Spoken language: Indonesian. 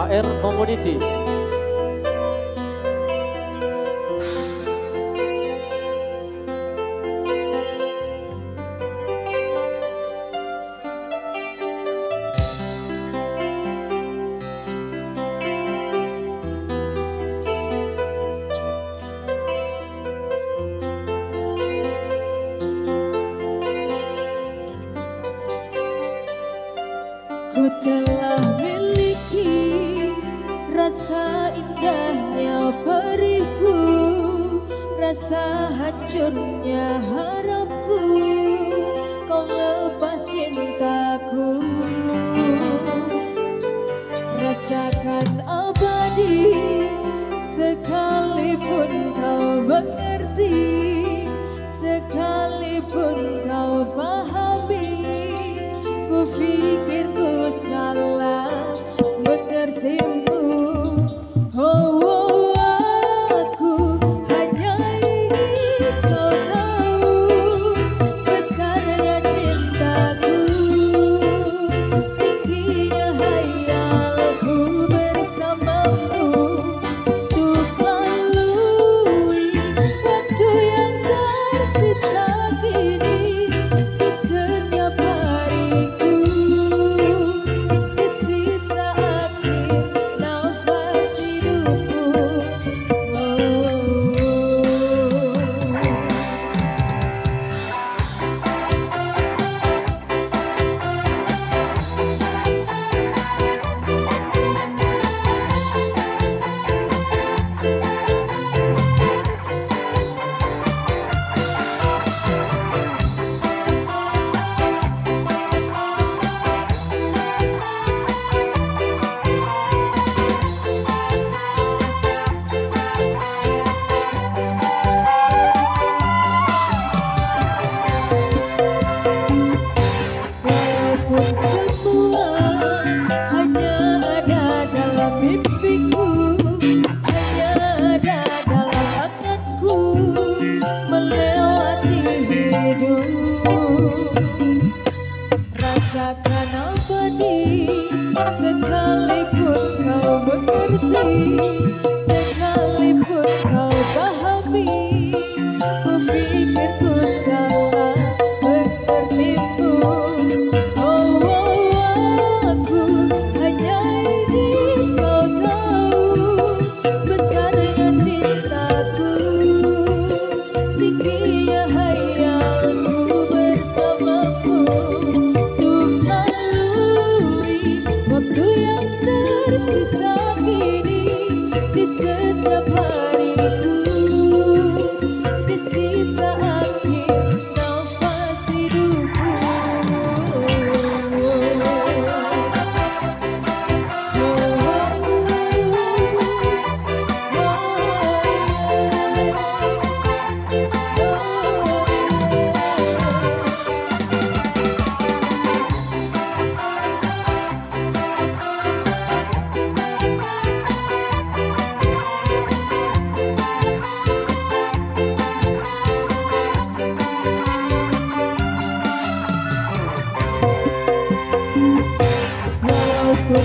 KR Community. Ku telah miliki rasa indahnya periku, rasa hancurnya harapku, kau lepas cintaku. Rasakan abadi sekalipun kau mengerti, sekalipun kau pahami. Ku pikir ku salah mengertimu. Oh, oh, aku hanya ingin kau tahu besarnya cintaku, tingginya hayalku bersamamu, untuk lalui waktu yang tersisa kini di setiap hariku, di sisa akhir nafas hidupku. Walaupun semua hanya ada dalam mimpiku, hanya ada dalam anganku, melewati hidup. Rasakan abadi sekalipun kau mengerti, sekalipun kau pahami. Ku pikir ku salah mengertimu. Oh, oh, aku hanya ingin kau tahu besarnya cintaku, tingginya hayalku bersamamu, untuk lalui waktu yang tersisa kini di setiap hariku, di sisa akhir nafas hidupku. Walaupun